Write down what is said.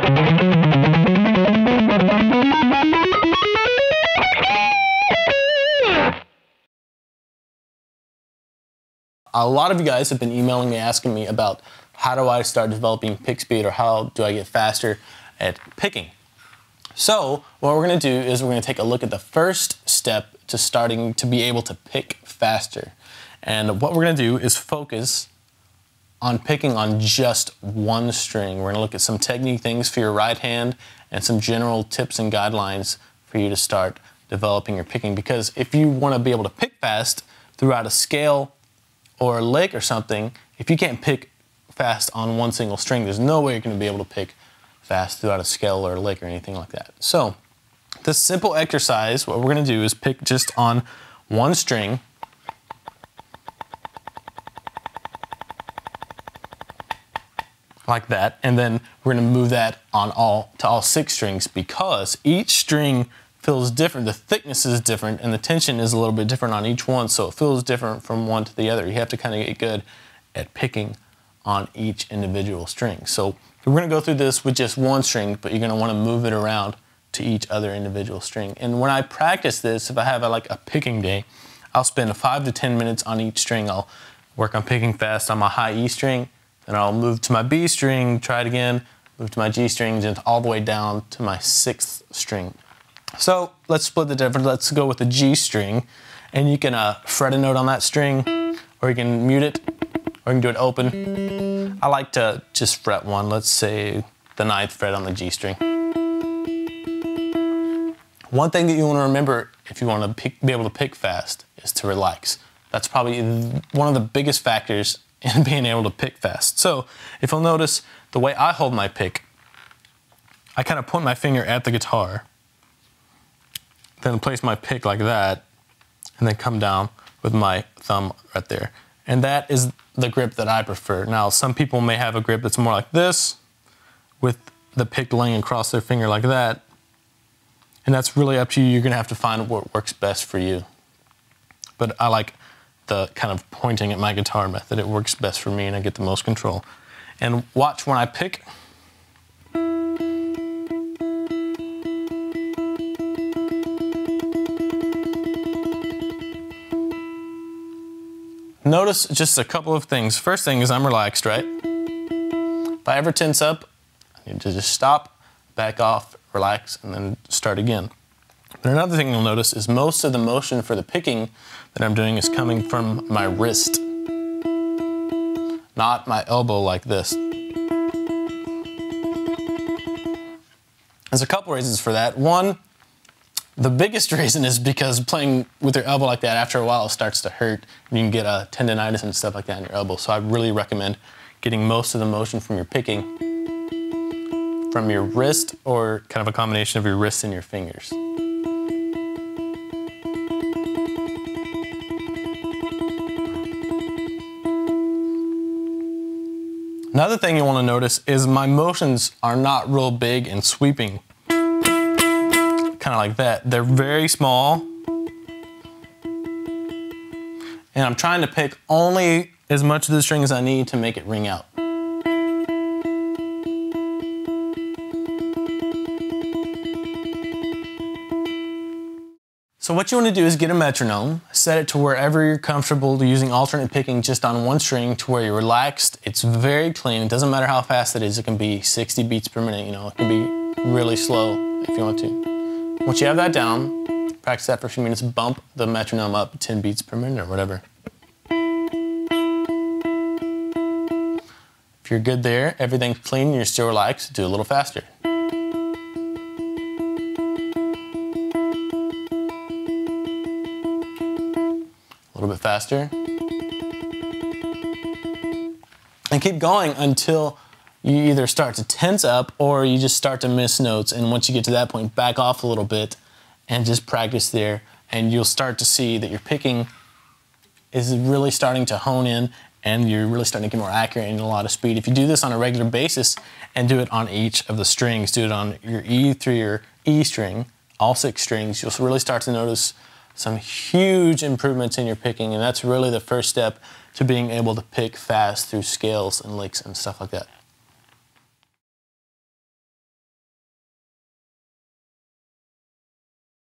A lot of you guys have been emailing me asking me about how do I start developing pick speed, or how do I get faster at picking. So what we're going to do is we're going to take a look at the first step to starting to be able to pick faster. And what we're going to do is focus on picking on just one string. We're going to look at some technique things for your right hand and some general tips and guidelines for you to start developing your picking. Because if you want to be able to pick fast throughout a scale or a lick or something, if you can't pick fast on one single string, there's no way you're going to be able to pick fast throughout a scale or a lick or anything like that. So this simple exercise, what we're going to do is pick just on one string, like that, and then we're going to move that on to all 6 strings, because each string feels different. The thickness is different and the tension is a little bit different on each one, so it feels different from one to the other. You have to kind of get good at picking on each individual string. So we're going to go through this with just one string, but you're going to want to move it around to each other individual string. And when I practice this, if I have like a picking day, I'll spend 5 to 10 minutes on each string. I'll work on picking fast on my high E string, then I'll move to my B string, try it again, move to my G strings, and all the way down to my 6th string. So let's split the difference. Let's go with the G string, and you can fret a note on that string, or you can mute it, or you can do it open. I like to just fret one. Let's say the 9th fret on the G string. One thing that you want to remember if you want to be able to pick fast is to relax. That's probably one of the biggest factors in being able to pick fast. So if you'll notice the way I hold my pick, I kind of point my finger at the guitar, then place my pick like that, and then come down with my thumb right there. And that is the grip that I prefer. Now, some people may have a grip that's more like this, with the pick laying across their finger like that. And that's really up to you. You're gonna have to find what works best for you. But I like the kind of pointing at my guitar method. It works best for me and I get the most control. And watch when I pick. Notice just a couple of things. First thing is I'm relaxed, right? If I ever tense up, I need to just stop, back off, relax, and then start again. But another thing you'll notice is most of the motion for the picking that I'm doing is coming from my wrist, not my elbow like this. There's a couple reasons for that. One, the biggest reason is because playing with your elbow like that, after a while it starts to hurt. You can get a tendonitis and stuff like that in your elbow. So I really recommend getting most of the motion from your picking from your wrist, or kind of a combination of your wrist and your fingers. Another thing you want to notice is my motions are not real big and sweeping, kind of like that. They're very small, and I'm trying to pick only as much of the string as I need to make it ring out. So what you want to do is get a metronome, set it to wherever you're comfortable using alternate picking just on one string, to where you're relaxed. It's very clean. It doesn't matter how fast it is. It can be 60 beats per minute, you know. It can be really slow if you want to. Once you have that down, practice that for a few minutes, bump the metronome up 10 beats per minute or whatever. If you're good there, everything's clean, and you're still relaxed, do a little faster. A little bit faster. And keep going until you either start to tense up or you just start to miss notes. And once you get to that point, back off a little bit and just practice there. And you'll start to see that your picking is really starting to hone in, and you're really starting to get more accurate and a lot of speed. If you do this on a regular basis and do it on each of the strings, do it on your E through your E string, all 6 strings, you'll really start to notice some huge improvements in your picking, and that's really the first step to being able to pick fast through scales and licks and stuff like that.